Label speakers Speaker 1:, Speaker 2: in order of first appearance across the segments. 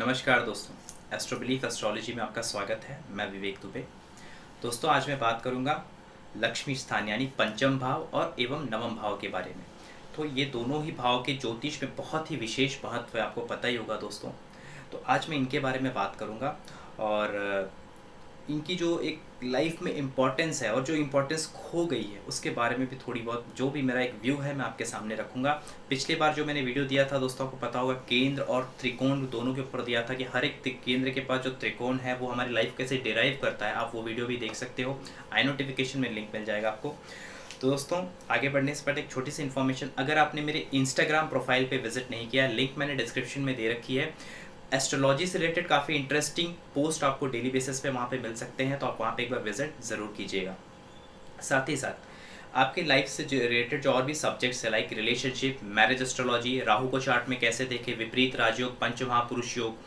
Speaker 1: नमस्कार दोस्तों, astro belief astrology में आपका स्वागत है। मैं विवेक दुबे। दोस्तों, आज मैं बात करूंगा लक्ष्मी स्थान यानी पंचम भाव और एवं नवम भाव के बारे में। तो ये दोनों ही भाव के ज्योतिष में बहुत ही विशेष महत्व है, आपको पता ही होगा दोस्तों। तो आज मैं इनके बारे में बात करूंगा और इनकी जो एक लाइफ में इम्पोर्टेंस है और जो इम्पोर्टेंस खो गई है उसके बारे में भी थोड़ी बहुत जो भी मेरा एक व्यू है मैं आपके सामने रखूंगा। पिछली बार जो मैंने वीडियो दिया था दोस्तों, आपको पता होगा केंद्र और त्रिकोण दोनों के ऊपर दिया था कि हर एक केंद्र के पास जो त्रिकोण है वो हमारी लाइफ कैसे डिराइव करता है। आप वो वीडियो भी देख सकते हो, आई नोटिफिकेशन में लिंक मिल जाएगा आपको। तो दोस्तों, आगे बढ़ने से पहले एक छोटी सी इन्फॉर्मेशन, अगर आपने मेरे इंस्टाग्राम प्रोफाइल पे विजिट नहीं किया, लिंक मैंने डिस्क्रिप्शन में दे रखी है। एस्ट्रोलॉजी से रिलेटेड काफ़ी इंटरेस्टिंग पोस्ट आपको डेली बेसिस पे वहाँ पे मिल सकते हैं, तो आप वहाँ पे एक बार विजिट ज़रूर कीजिएगा। साथ ही साथ आपके लाइफ से रिलेटेड जो और भी सब्जेक्ट्स है like relationship, marriage astrology, Rahu को चार्ट में कैसे देखें, विपरीत राजयोग, पंचमहापुरुष योग,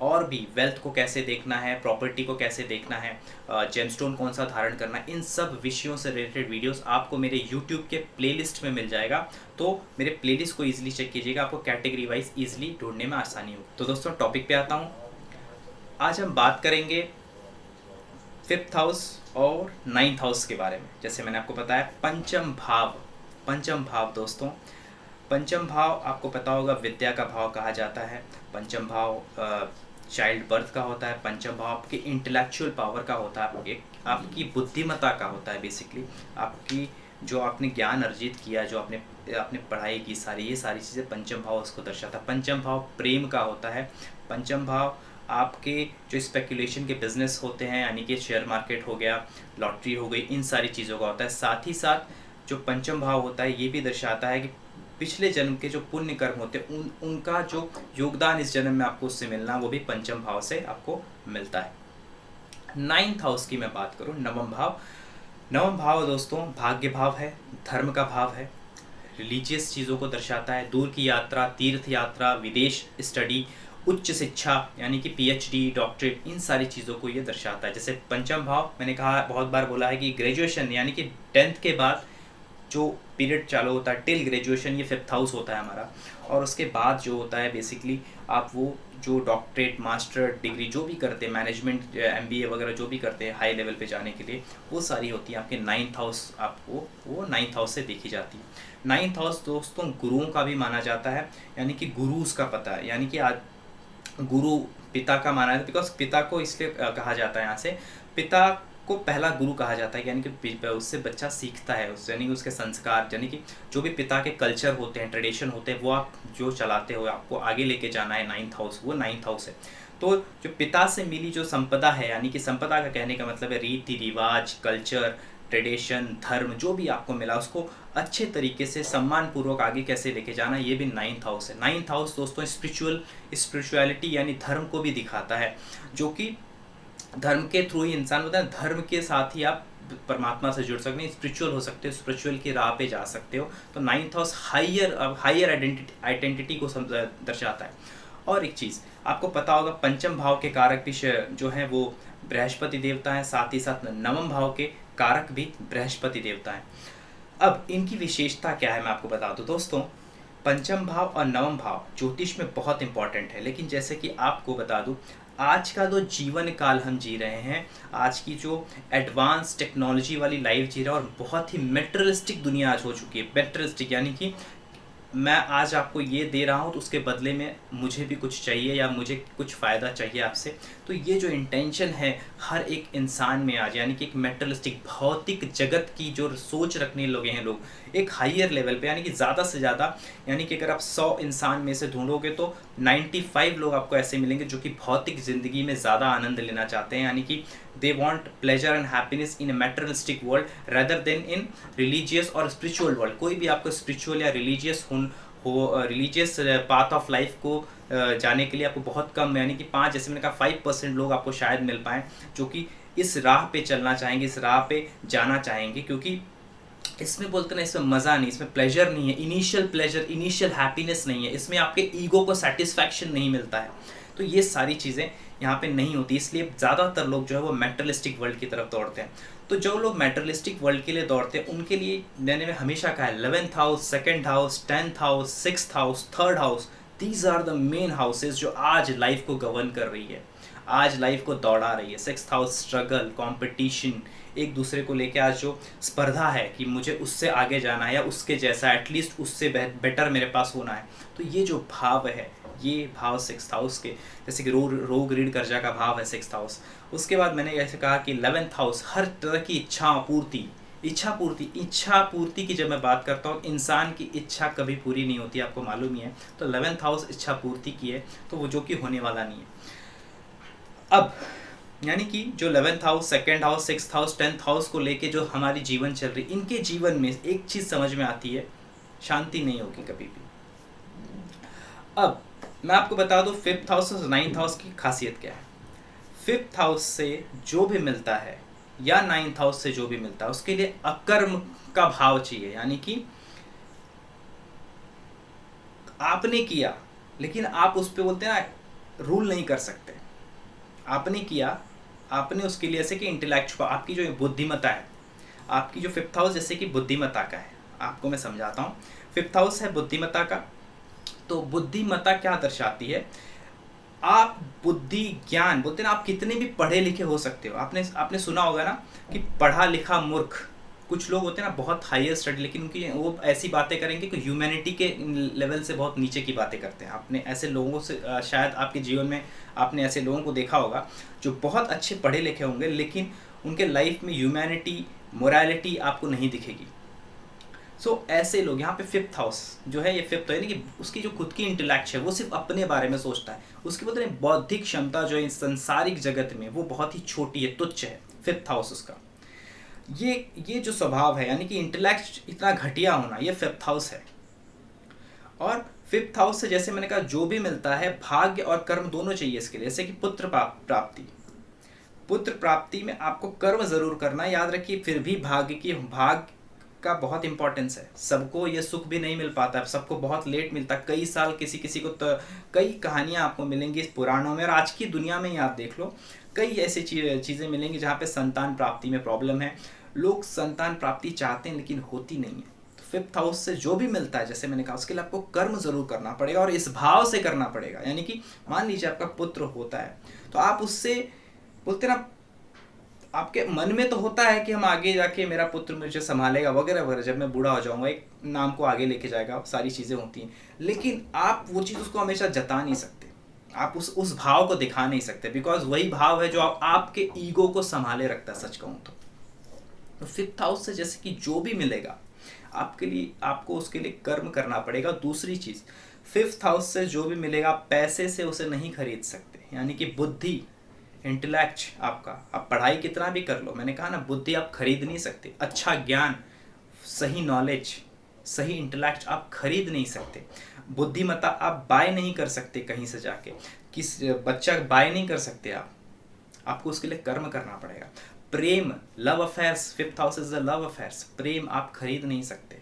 Speaker 1: और भी वेल्थ को कैसे देखना है, प्रॉपर्टी को कैसे देखना है, जेमस्टोन कौन सा धारण करना है, इन सब विषयों से रिलेटेड वीडियोस आपको मेरे यूट्यूब के प्लेलिस्ट में मिल जाएगा। तो मेरे प्लेलिस्ट को ईजिली चेक कीजिएगा, आपको कैटेगरी वाइज ईजिली ढूंढने में आसानी होगी। तो दोस्तों, टॉपिक पे आता हूँ। आज हम बात करेंगे 5th हाउस और 9th हाउस के बारे में। जैसे मैंने आपको बताया, पंचम भाव दोस्तों, पंचम भाव आपको पता होगा विद्या का भाव कहा जाता है। पंचम भाव चाइल्ड बर्थ का होता है। पंचम भाव आपके इंटेलेक्चुअल पावर का होता है, आपकी बुद्धिमत्ता का होता है। बेसिकली आपकी जो आपने ज्ञान अर्जित किया, जो आपने पढ़ाई की, ये सारी चीज़ें पंचम भाव उसको दर्शाता है। पंचम भाव प्रेम का होता है। पंचम भाव आपके जो स्पेकुलेशन के बिजनेस होते हैं, यानी कि शेयर मार्केट हो गया, लॉटरी हो गई, इन सारी चीज़ों का होता है। साथ ही साथ जो पंचम भाव होता है ये भी दर्शाता है कि पिछले जन्म के जो पुण्य कर्म होते हैं उनका जो योगदान इस जन्म में आपको उससे मिलना, वो भी पंचम भाव से आपको मिलता है। 9th हाउस की मैं बात करूं, नवम भाव दोस्तों भाग्य भाव है, धर्म का भाव है, रिलीजियस चीज़ों को दर्शाता है। दूर की यात्रा, तीर्थ यात्रा, विदेश स्टडी, उच्च शिक्षा यानी कि पीएचडी, डॉक्टरेट, इन सारी चीज़ों को ये दर्शाता है। जैसे पंचम भाव मैंने कहा, बहुत बार बोला है कि ग्रेजुएशन यानी कि 10th के बाद जो पीरियड चालू होता है टिल ग्रेजुएशन, ये 5th हाउस होता है हमारा। और उसके बाद जो होता है बेसिकली आप वो जो डॉक्टरेट, मास्टर डिग्री जो भी करते हैं, मैनेजमेंट, एमबीए वगैरह जो भी करते हैं हाई लेवल पे जाने के लिए, वो सारी होती है आपके 9th हाउस। आपको वो 9th हाउस से देखी जाती है। 9th हाउस दोस्तों गुरुओं का भी माना जाता है, यानी कि गुरु उसका पता है, यानी कि आज गुरु पिता का माना है। बिकॉज पिता को इसलिए कहा जाता है, यहाँ से पिता को पहला गुरु कहा जाता है, यानी कि उससे बच्चा सीखता है, उससे यानी कि उसके संस्कार, यानी कि जो भी पिता के कल्चर होते हैं, ट्रेडिशन होते हैं, वो आप जो चलाते हो, आपको आगे लेके जाना है। 9th हाउस वो 9th हाउस है। तो जो पिता से मिली जो संपदा है, यानी कि संपदा का कहने का मतलब है रीति रिवाज, कल्चर, ट्रेडिशन, धर्म, जो भी आपको मिला उसको अच्छे तरीके से सम्मान पूर्वक आगे कैसे लेके जाना, ये भी 9th हाउस है। 9th हाउस दोस्तों स्पिरिचुअलिटी यानी धर्म को भी दिखाता है, जो कि धर्म के थ्रू ही इंसान होता है। धर्म के साथ ही आप परमात्मा से जुड़ सकते हैं, स्पिरिचुअल हो सकते हो, स्पिरिचुअल की राह पे जा सकते हो। तो 9th हाउस हायर आइडेंटिटी को दर्शाता है। और एक चीज़ आपको पता होगा, पंचम भाव के कारक भी जो हैं वो बृहस्पति देवता हैं, साथ ही साथ नवम भाव के कारक भी बृहस्पति देवता हैं। अब इनकी विशेषता क्या है मैं आपको बता दूं दोस्तों। पंचम भाव और नवम भाव ज्योतिष में बहुत इंपॉर्टेंट है, लेकिन जैसे कि आपको बता दूं, आज का जो जीवन काल हम जी रहे हैं, आज की जो एडवांस टेक्नोलॉजी वाली लाइफ जी रहे हैं, और बहुत ही मेटेरियलिस्टिक दुनिया आज हो चुकी है। मेटेरियलिस्टिक यानी कि मैं आज आपको ये दे रहा हूँ तो उसके बदले में मुझे भी कुछ चाहिए या मुझे कुछ फ़ायदा चाहिए आपसे। तो ये जो इंटेंशन है हर एक इंसान में आज, यानी कि एक मेटेरियलिस्टिक भौतिक जगत की जो सोच रखने लगे हैं लोग एक हाईयर लेवल पे, यानी कि ज़्यादा से ज़्यादा, यानी कि अगर आप 100 इंसान में से ढूंढोगे तो 95 लोग आपको ऐसे मिलेंगे जो कि भौतिक ज़िंदगी में ज़्यादा आनंद लेना चाहते हैं, यानी कि they want pleasure and happiness in a materialistic world rather then in religious और स्पिरिचुअल वर्ल्ड। कोई भी आपको स्पिरिचुअल या रिलीजियस पाथ ऑफ लाइफ को जाने के लिए आपको बहुत कम, यानी कि 5, जैसे मैंने कहा 5% लोग आपको शायद मिल पाएँ जो कि इस राह पे चलना चाहेंगे, इस राह पे जाना चाहेंगे। क्योंकि इसमें बोलते ना, इसमें मज़ा नहीं, इसमें प्लेजर नहीं है, इनिशियल प्लेजर, इनिशियल हैप्पीनेस नहीं है, इसमें आपके ईगो को सेटिस्फैक्शन नहीं मिलता है। तो ये सारी चीज़ें यहाँ पे नहीं होती, इसलिए ज़्यादातर लोग जो है वो मेटेरियलिस्टिक वर्ल्ड की तरफ दौड़ते हैं। तो जो लोग मेटेरियलिस्टिक वर्ल्ड के लिए दौड़ते हैं उनके लिए मैंने हमेशा कहा है 11th house, 2nd house, 10th house, 6th house, 3rd house, these are the main houses जो आज लाइफ को गवर्न कर रही है, आज लाइफ को दौड़ा रही है। सिक्स्थ हाउस स्ट्रगल, कंपटीशन, एक दूसरे को लेके आज जो स्पर्धा है कि मुझे उससे आगे जाना है या उसके जैसा, एटलीस्ट उससे बेटर मेरे पास होना है। तो ये जो भाव है, ये भाव सिक्स्थ हाउस के, जैसे कि रोग रीढ़ कर्जा का भाव है सिक्स्थ हाउस। उसके बाद मैंने ऐसे कहा कि 11th हाउस हर तरह की इच्छा पूर्ति की जब मैं बात करता हूँ, इंसान की इच्छा कभी पूरी नहीं होती, आपको मालूम ही है। तो 11th हाउस इच्छा पूर्ति की है, तो वो जो कि होने वाला नहीं है। अब यानी कि जो 11th house, 2nd house, 6th house, 10th house को लेके जो हमारी जीवन चल रही, इनके जीवन में एक चीज़ समझ में आती है, शांति नहीं होगी कभी भी। अब मैं आपको बता दूं 5th हाउस और 9th हाउस की खासियत क्या है। 5th हाउस से जो भी मिलता है या 9th हाउस से जो भी मिलता है, उसके लिए अकर्म का भाव चाहिए, यानी कि आपने किया लेकिन आप उस पर बोलते हैं ना, रूल नहीं कर सकते। आपने किया, आपने उसके लिए, जैसे कि इंटेलेक्चुअल, आपकी जो बुद्धिमत्ता है, आपकी जो 5th हाउस जैसे कि बुद्धिमत्ता का है, आपको मैं समझाता हूँ। 5th हाउस है बुद्धिमत्ता का। तो बुद्धिमत्ता क्या दर्शाती है, आप बुद्धि ज्ञान बोलते हैं ना, आप कितने भी पढ़े लिखे हो सकते हो। आपने सुना होगा ना कि पढ़ा लिखा मूर्ख, कुछ लोग होते हैं ना बहुत हायर स्टडी, लेकिन उनकी वो ऐसी बातें करेंगे कि ह्यूमैनिटी के लेवल से बहुत नीचे की बातें करते हैं। आपने ऐसे लोगों से शायद आपके जीवन में आपने ऐसे लोगों को देखा होगा जो बहुत अच्छे पढ़े लिखे होंगे, लेकिन उनके लाइफ में ह्यूमैनिटी, मोरालिटी आपको नहीं दिखेगी। सो ऐसे लोग, यहाँ पे 5th हाउस जो है, ये 5th है, यानी कि उसकी जो खुद की इंटेलेक्ट है वो सिर्फ अपने बारे में सोचता है, उसकी बोलते हैं बौद्धिक क्षमता जो है संसारिक जगत में वो बहुत ही छोटी है, तुच्छ है। 5th हाउस उसका ये जो स्वभाव है, यानी कि इंटेलेक्ट इतना घटिया होना, ये 5th हाउस है। और 5th हाउस से जैसे मैंने कहा जो भी मिलता है, भाग्य और कर्म दोनों चाहिए इसके लिए। जैसे कि पुत्र प्राप्ति में आपको कर्म जरूर करना है, याद रखिए। फिर भी भाग्य का बहुत इंपॉर्टेंस है। सबको ये सुख भी नहीं मिल पाता है, सबको बहुत लेट मिलता है, कई साल किसी को। तो कई कहानियां आपको मिलेंगी इस पुराणों में, और आज की दुनिया में ही आप देख लो, कई ऐसी चीज़ें मिलेंगी जहाँ पे संतान प्राप्ति में प्रॉब्लम है। लोग संतान प्राप्ति चाहते हैं लेकिन होती नहीं है। तो 5th हाउस से जो भी मिलता है, जैसे मैंने कहा, उसके लिए आपको कर्म जरूर करना पड़ेगा और इस भाव से करना पड़ेगा। यानी कि मान लीजिए आपका पुत्र होता है, तो आप उससे बोलते ना, आपके मन में तो होता है कि हम आगे जाके मेरा पुत्र मुझे संभालेगा वगैरह वगैरह, जब मैं बूढ़ा हो जाऊंगा एक नाम को आगे लेके जाएगा, सारी चीज़ें होती हैं, लेकिन आप वो चीज़ उसको हमेशा जता नहीं सकते, आप उस भाव को दिखा नहीं सकते, बिकॉज वही भाव है जो आपके ईगो को संभाले रखता है, सच कहूँ तो 5th हाउस से जैसे कि जो भी मिलेगा आपके लिए, आपको उसके लिए कर्म करना पड़ेगा। दूसरी चीज़, 5th हाउस से जो भी मिलेगा पैसे से उसे नहीं खरीद सकते, यानी कि बुद्धि, इंटेलेक्ट आपका, आप पढ़ाई कितना भी कर लो, मैंने कहा ना, बुद्धि आप खरीद नहीं सकते। अच्छा ज्ञान, सही नॉलेज, सही इंटेलेक्ट आप खरीद नहीं सकते। बुद्धिमत्ता आप बाय नहीं कर सकते कहीं से जाके, किस बच्चा बाय नहीं कर सकते आपको उसके लिए कर्म करना पड़ेगा। प्रेम, love affairs, 5th house is the love affairs, प्रेम आप खरीद नहीं सकते।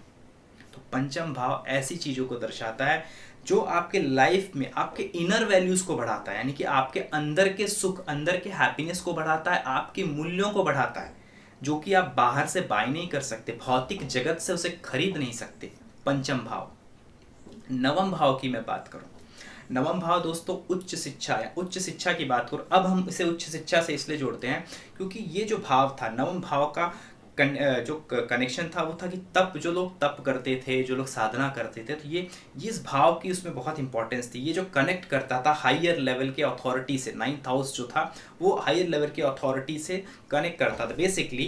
Speaker 1: तो पंचम भाव ऐसी चीज़ों को दर्शाता है जो आपके लाइफ में आपके इनर वैल्यूज़ को बढ़ाता है, यानी कि आपके अंदर के सुख, अंदर के हैप्पीनेस को बढ़ाता है, आपके मूल्यों को बढ़ाता है, जो कि आप बाहर से बाय नहीं कर सकते, भौतिक जगत से उसे खरीद नहीं सकते। पंचम भाव। नवम भाव की मैं बात करूं, नवम भाव दोस्तों उच्च शिक्षा है। उच्च शिक्षा की बात करूं, अब हम इसे उच्च शिक्षा से इसलिए जोड़ते हैं क्योंकि ये जो भाव था, नवम भाव का जो कनेक्शन था वो था कि तप, जो लोग तप करते थे, जो लोग साधना करते थे, तो ये इस भाव की उसमें बहुत इंपॉर्टेंस थी। ये जो कनेक्ट करता था हायर लेवल के अथॉरिटी से, 9th हाउस जो था वो हायर लेवल के अथॉरिटी से कनेक्ट करता था। बेसिकली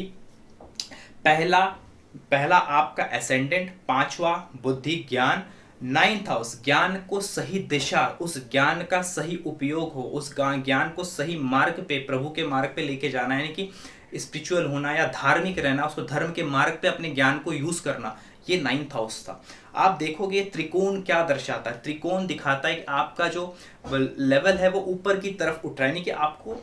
Speaker 1: पहला आपका एसेंडेंट, 5वां बुद्धि ज्ञान, 9th हाउस ज्ञान को सही दिशा, उस ज्ञान का सही उपयोग हो, उस ज्ञान को सही मार्ग पे, प्रभु के मार्ग पे लेके जाना, यानी कि स्पिरिचुअल होना या धार्मिक रहना, उसको धर्म के मार्ग पे अपने ज्ञान को यूज करना, ये 9th हाउस था। आप देखोगे त्रिकोण क्या दर्शाता है, त्रिकोण दिखाता है कि आपका जो लेवल है वो ऊपर की तरफ उठ रहा है, यानी कि आपको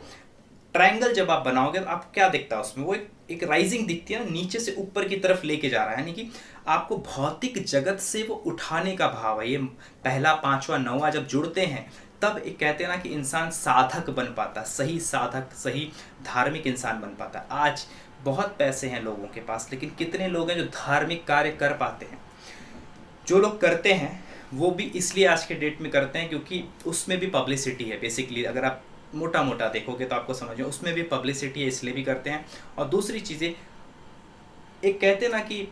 Speaker 1: ट्रायंगल जब आप बनाओगे तो आपको क्या दिखता है उसमें, वो एक राइजिंग दिखती है, नीचे से ऊपर की तरफ लेके जा रहा है, यानी कि आपको भौतिक जगत से वो उठाने का भाव है। ये पहला, 5वां, 9वां जब जुड़ते हैं तब एक कहते हैं ना कि इंसान साधक बन पाता है, सही साधक, सही धार्मिक इंसान बन पाता है। आज बहुत पैसे हैं लोगों के पास, लेकिन कितने लोग हैं जो धार्मिक कार्य कर पाते हैं? जो लोग करते हैं वो भी इसलिए आज के डेट में करते हैं क्योंकि उसमें भी पब्लिसिटी है। बेसिकली अगर आप मोटा मोटा देखोगे तो आपको समझो उसमें भी पब्लिसिटी है, इसलिए भी करते हैं। और दूसरी चीज़ें, एक कहते हैं ना कि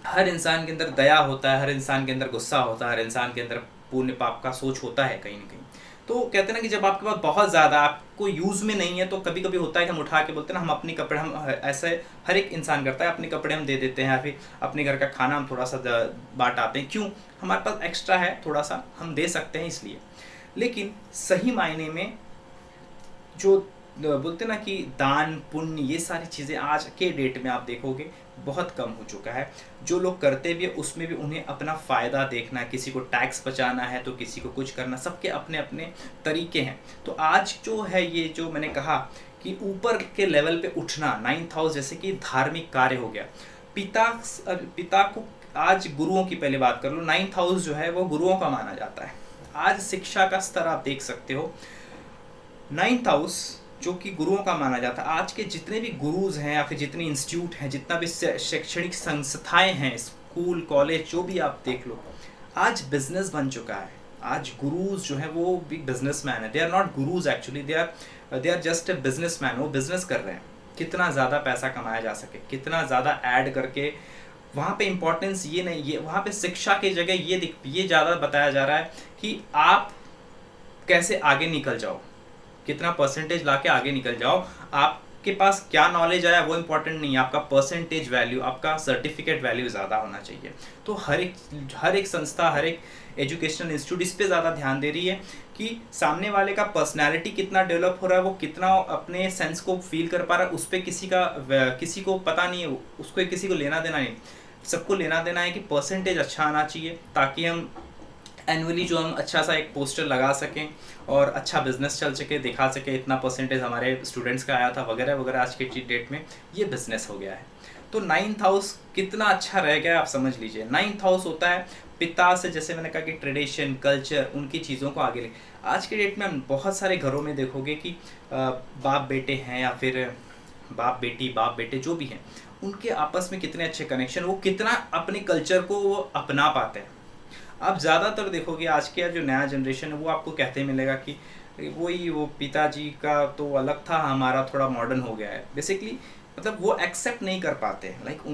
Speaker 1: हर इंसान के अंदर दया होता है, हर इंसान के अंदर गुस्सा होता है, हर इंसान के अंदर पुण्य पाप का सोच होता है कहीं ना कहीं। तो कहते हैं ना कि जब आपके पास बहुत ज़्यादा आपको यूज़ में नहीं है तो कभी कभी होता है कि हम उठा के बोलते हैं ना, हम अपने कपड़े, हम ऐसे हर एक इंसान करता है, अपने कपड़े हम दे देते हैं, या फिर अपने घर का खाना हम थोड़ा सा बांट आते हैं। क्यों? हमारे पास एक्स्ट्रा है, थोड़ा सा हम दे सकते हैं इसलिए। लेकिन सही मायने में जो बोलते ना कि दान पुण्य, ये सारी चीज़ें आज के डेट में आप देखोगे बहुत कम हो चुका है। जो लोग करते भी उसमें भी उन्हें अपना फ़ायदा देखना है, किसी को टैक्स बचाना है तो किसी को कुछ करना, सबके अपने अपने तरीके हैं। तो आज जो है ये जो मैंने कहा कि ऊपर के लेवल पे उठना, 9th हाउस जैसे कि धार्मिक कार्य हो गया, पिता को आज गुरुओं की पहले बात कर लो, 9th हाउस जो है वो गुरुओं का माना जाता है। आज शिक्षा का स्तर आप देख सकते हो, 9th हाउस जो कि गुरुओं का माना जाता है। आज के जितने भी गुरुज हैं या फिर जितने इंस्टीट्यूट हैं, जितना भी शैक्षणिक संस्थाएं हैं, स्कूल कॉलेज जो भी आप देख लो, आज बिजनेस बन चुका है। आज गुरुज जो है वो भी बिजनेसमैन है। They are not gurus actually, they are just a businessman. वो बिजनेस कर रहे हैं, कितना ज़्यादा पैसा कमाया जा सके, कितना ज़्यादा ऐड करके। वहाँ पे इम्पोर्टेंस ये नहीं, ये वहाँ पे शिक्षा की जगह ये ज़्यादा बताया जा रहा है कि आप कैसे आगे निकल जाओ, कितना परसेंटेज लाके आगे निकल जाओ। आपके पास क्या नॉलेज आया वो इम्पोर्टेंट नहीं है, आपका परसेंटेज वैल्यू, आपका सर्टिफिकेट वैल्यू ज़्यादा होना चाहिए। तो हर एक संस्था, हर एक एजुकेशनल इंस्टीट्यूट इस पे ज़्यादा ध्यान दे रही है कि सामने वाले का पर्सनैलिटी कितना डेवलप हो रहा है, वो कितना अपने सेंस को फील कर पा रहा है। उस पर किसी को पता नहीं है, उसको किसी को लेना देना नहीं। सबको लेना देना है कि परसेंटेज अच्छा आना चाहिए, ताकि हम एनुअली जो हम अच्छा सा एक पोस्टर लगा सकें और अच्छा बिजनेस चल सके, दिखा सके इतना परसेंटेज हमारे स्टूडेंट्स का आया था वगैरह वगैरह। आज के डेट में ये बिजनेस हो गया है। तो 9th हाउस कितना अच्छा रह गया आप समझ लीजिए। 9th हाउस होता है पिता से, जैसे मैंने कहा कि ट्रेडिशन, कल्चर, उनकी चीज़ों को आगे ले। आज के डेट में हम बहुत सारे घरों में देखोगे कि बाप बेटे हैं या फिर बाप बेटे जो भी हैं, उनके आपस में कितने अच्छे कनेक्शन, वो कितना अपने कल्चर को वो अपना पाते हैं। आप ज़्यादातर देखोगे आज के जो नया जनरेशन है वो आपको कहते मिलेगा कि वो पिताजी का तो अलग था, हमारा थोड़ा मॉडर्न हो गया है। बेसिकली मतलब वो एक्सेप्ट नहीं कर पाते हैं। लाइक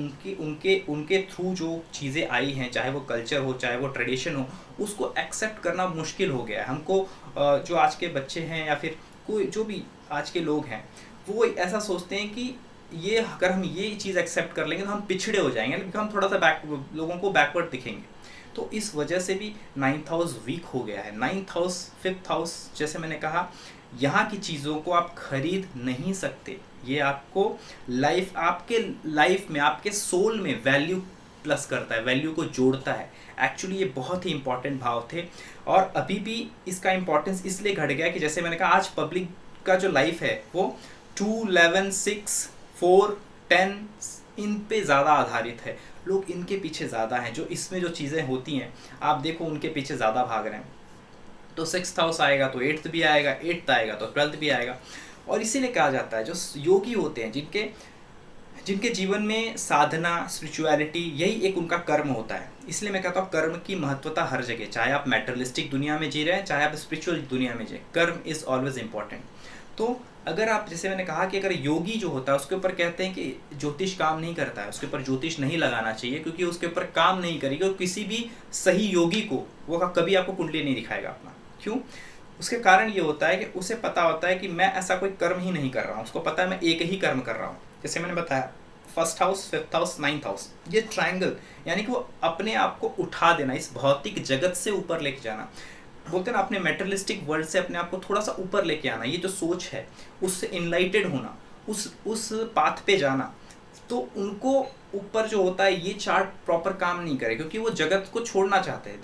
Speaker 1: उनके थ्रू जो चीज़ें आई हैं, चाहे वो कल्चर हो, चाहे वो ट्रेडिशन हो, उसको एक्सेप्ट करना मुश्किल हो गया है हमको। जो आज के बच्चे हैं या फिर कोई जो भी आज के लोग हैं, वो ऐसा सोचते हैं कि ये अगर हम ये चीज़ एक्सेप्ट कर लेंगे तो हम पिछड़े हो जाएंगे, क्योंकि हम थोड़ा सा लोगों को बैकवर्ड दिखेंगे। तो इस वजह से भी 9th हाउस वीक हो गया है। 9th हाउस, 5th हाउस, जैसे मैंने कहा, यहाँ की चीज़ों को आप खरीद नहीं सकते। ये आपको आपके लाइफ में, आपके सोल में वैल्यू प्लस करता है, वैल्यू को जोड़ता है। एक्चुअली ये बहुत ही इंपॉर्टेंट भाव थे और अभी भी इसका इंपॉर्टेंस इसलिए घट गया कि जैसे मैंने कहा, आज पब्लिक का जो लाइफ है वो 2, 11, 6, 4, 10 इन पे ज़्यादा आधारित है। लोग इनके पीछे ज़्यादा हैं, जो इसमें जो चीज़ें होती हैं आप देखो उनके पीछे ज़्यादा भाग रहे हैं। तो 6th हाउस आएगा तो 8th भी आएगा, 8th आएगा तो 12th भी आएगा। और इसीलिए कहा जाता है जो योगी होते हैं, जिनके जीवन में साधना, स्पिरिचुअलिटी, यही एक उनका कर्म होता है। इसलिए मैं कहता हूँ कर्म की महत्वता हर जगह, चाहे आप मैटेरियलिस्टिक दुनिया में जी रहे हैं, चाहे आप स्पिरिचुअल दुनिया में जी, कर्म इज़ ऑलवेज इम्पॉर्टेंट। तो अगर आप, जैसे मैंने कहा कि अगर योगी जो होता है उसके ऊपर कहते हैं कि ज्योतिष काम नहीं करता है, उसके ऊपर ज्योतिष नहीं लगाना चाहिए, क्योंकि उसके ऊपर काम नहीं करेगी। और किसी भी सही योगी को वो कभी आपको कुंडली नहीं दिखाएगा अपना। क्यों? उसके कारण ये होता है कि उसे पता होता है कि मैं ऐसा कोई कर्म ही नहीं कर रहा हूँ। उसको पता है मैं एक ही कर्म कर रहा हूँ। जैसे मैंने बताया 1st house, 5th house, 9th house, ये ट्रायंगल, यानी कि वो अपने आप को उठा देना, इस भौतिक जगत से ऊपर लेके जाना। बोलते हैं ना, अपने मेटेरियलिस्टिक वर्ल्ड से अपने आप को थोड़ा सा ऊपर लेके आना, ये जो सोच है उससे इनलाइटेड होना, उस पाथ पे जाना। तो उनको ऊपर जो होता है ये चार्ट प्रॉपर काम नहीं करे, क्योंकि वो जगत को छोड़ना चाहते हैं।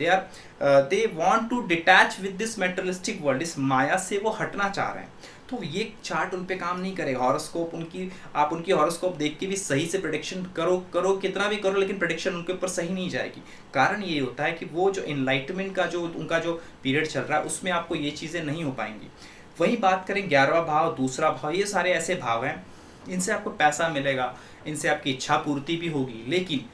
Speaker 1: They want to detach with this materialistic world, इस माया से वो हटना चाह रहे हैं। तो ये चार्ट उन पे काम नहीं करेगा। हॉरोस्कोप आप उनकी हॉरोस्कोप देख के भी सही से प्रेडिक्शन करो कितना भी करो, लेकिन प्रेडिक्शन उनके ऊपर सही नहीं जाएगी। कारण ये होता है कि वो जो इनलाइटमेंट का जो उनका जो पीरियड चल रहा है उसमें आपको ये चीज़ें नहीं हो पाएंगी। वही बात करें 11वां भाव, दूसरा भाव, ये सारे ऐसे भाव हैं, इनसे आपको पैसा मिलेगा, इनसे आपकी इच्छा पूर्ति भी होगी, लेकिन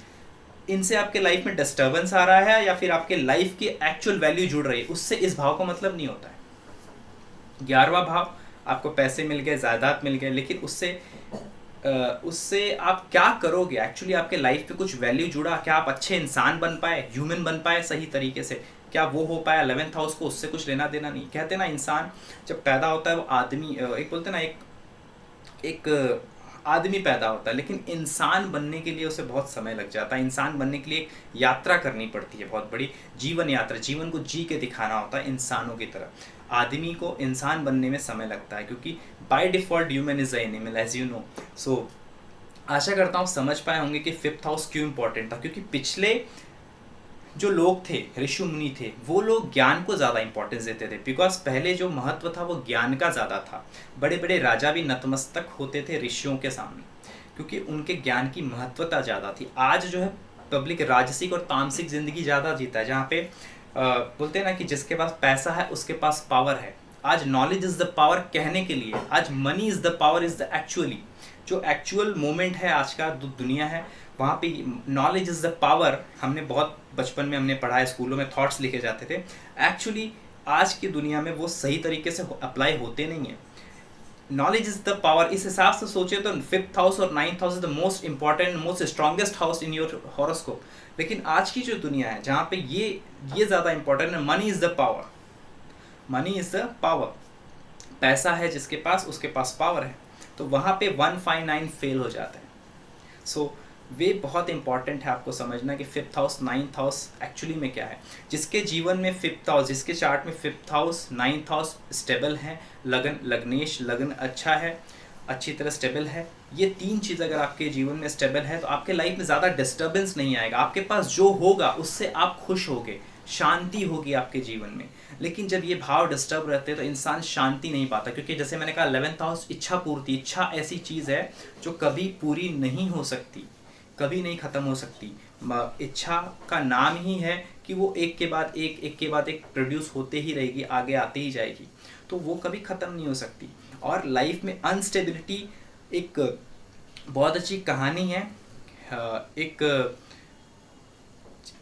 Speaker 1: इनसे आपके लाइफ में डिस्टर्बेंस आ रहा है या फिर आपके लाइफ की एक्चुअल वैल्यू जुड़ रही है, उससे इस भाव का मतलब नहीं होता है। 11वां भाव, आपको पैसे मिल गए, जायदाद मिल गए, लेकिन उससे आप क्या करोगे, एक्चुअली आपके लाइफ पे कुछ वैल्यू जुड़ा, क्या आप अच्छे इंसान बन पाए, ह्यूमन बन पाए सही तरीके से, क्या वो हो पाया। 11th हाउस को उससे कुछ लेना देना नहीं। कहते ना इंसान जब पैदा होता है वो आदमी, एक बोलते ना एक आदमी पैदा होता है, लेकिन इंसान बनने के लिए उसे बहुत समय लग जाता है। इंसान बनने के लिए एक यात्रा करनी पड़ती है, बहुत बड़ी जीवन यात्रा, जीवन को जी के दिखाना होता है इंसानों की तरह। आदमी को इंसान बनने में समय लगता है, क्योंकि by default human is a animal, as you know. So आशा करता हूँ समझ पाए होंगे कि 5th हाउस क्यों इंपॉर्टेंट था। क्योंकि पिछले जो लोग थे, ऋषि मुनि थे, वो लोग ज्ञान को ज़्यादा इंपॉर्टेंस देते थे, बिकॉज पहले जो महत्व था वो ज्ञान का ज़्यादा था। बड़े बड़े राजा भी नतमस्तक होते थे ऋषियों के सामने, क्योंकि उनके ज्ञान की महत्वता ज़्यादा थी। आज जो है पब्लिक राजसिक और तामसिक ज़िंदगी ज़्यादा जीता है, जहाँ पे बोलते हैं ना कि जिसके पास पैसा है उसके पास पावर है। आज नॉलेज इज़ द पावर कहने के लिए, आज money is the power is the actually जो एक्चुअल मोमेंट है आज का दुनिया है, वहाँ पे नॉलेज इज़ द पावर। हमने बहुत बचपन में हमने पढ़ा है, स्कूलों में थॉट्स लिखे जाते थे। एक्चुअली आज की दुनिया में वो सही तरीके से अप्लाई होते नहीं है। नॉलेज इज़ द पावर, इस हिसाब से सोचे तो 5th हाउस और 9th house is the most important, most strongest house in your horoscope. लेकिन आज की जो दुनिया है जहाँ पे ये ज़्यादा इंपॉर्टेंट है, money is the power, money is the power. पैसा है जिसके पास, उसके पास पावर है, तो वहाँ पे 159 फेल हो जाता है। सो वे बहुत इंपॉर्टेंट है आपको समझना कि 5th house 9th house actually में क्या है। जिसके जीवन में 5th हाउस, जिसके चार्ट में 5th house 9th house stable है, लगन अच्छा है, अच्छी तरह स्टेबल है, ये 3 चीज़ अगर आपके जीवन में स्टेबल है तो आपके लाइफ में ज़्यादा डिस्टर्बेंस नहीं आएगा। आपके पास जो होगा उससे आप खुश होगे, शांति होगी आपके जीवन में। लेकिन जब ये भाव डिस्टर्ब रहते हैं तो इंसान शांति नहीं पाता, क्योंकि जैसे मैंने कहा 11th हाउस इच्छा पूर्ति, इच्छा ऐसी चीज़ है जो कभी पूरी नहीं हो सकती, कभी नहीं ख़त्म हो सकती। इच्छा का नाम ही है कि वो एक के बाद एक प्रोड्यूस होते ही रहेगी, आगे आते ही जाएगी, तो वो कभी ख़त्म नहीं हो सकती। और लाइफ में अनस्टेबिलिटी एक बहुत अच्छी कहानी है।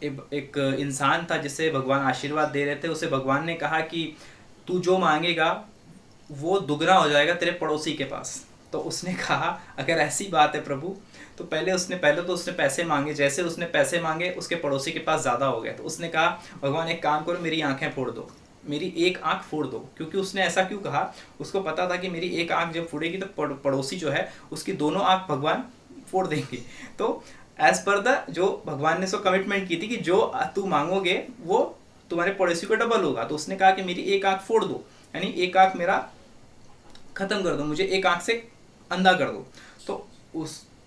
Speaker 1: एक इंसान था जिसे भगवान आशीर्वाद दे रहे थे। उसे भगवान ने कहा कि तू जो मांगेगा वो दुगना हो जाएगा तेरे पड़ोसी के पास। तो उसने कहा अगर ऐसी बात है प्रभु, तो पहले तो उसने पैसे मांगे, जैसे उसने पैसे मांगे उसके पड़ोसी के पास ज़्यादा हो गया। तो उसने कहा भगवान एक काम करो, मेरी आंखें फोड़ दो, मेरी एक आंख फोड़ दो। क्योंकि उसने ऐसा क्यों कहा, उसको पता था कि मेरी एक आंख जब फोड़ेगी तो पड़ोसी जो है उसकी दोनों आंख भगवान फोड़ देंगे। तो एज पर द जो भगवान ने सो कमिटमेंट की थी कि जो तू मांगोगे वो तुम्हारे पड़ोसी को डबल होगा। तो उसने कहा कि मेरी एक आंख फोड़ दो, यानी एक आंख मेरा ख़त्म कर दो, मुझे एक आंख से अंधा कर दो। तो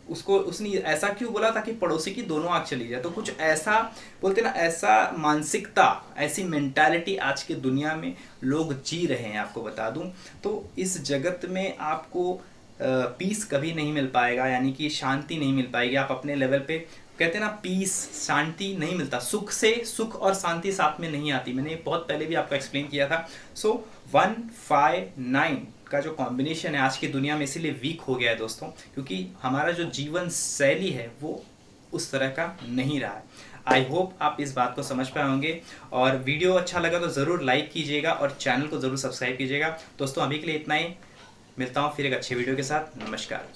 Speaker 1: उसने ऐसा क्यों बोला था कि पड़ोसी की दोनों आंख चली जाए। तो कुछ ऐसा बोलते ना, ऐसा मानसिकता, ऐसी मेंटालिटी आज के दुनिया में लोग जी रहे हैं, आपको बता दूं। तो इस जगत में आपको पीस कभी नहीं मिल पाएगा, यानी कि शांति नहीं मिल पाएगी। आप अपने लेवल पे कहते हैं ना, पीस, शांति नहीं मिलता। सुख और शांति साथ में नहीं आती। मैंने बहुत पहले भी आपको एक्सप्लेन किया था। सो 159 का जो कॉम्बिनेशन है आज की दुनिया में इसीलिए वीक हो गया है दोस्तों, क्योंकि हमारा जो जीवन शैली है वो उस तरह का नहीं रहा है। आई होप आप इस बात को समझ पाए होंगे, और वीडियो अच्छा लगा तो ज़रूर लाइक कीजिएगा और चैनल को ज़रूर सब्सक्राइब कीजिएगा। दोस्तों अभी के लिए इतना ही, मिलता हूँ फिर एक अच्छे वीडियो के साथ। नमस्कार।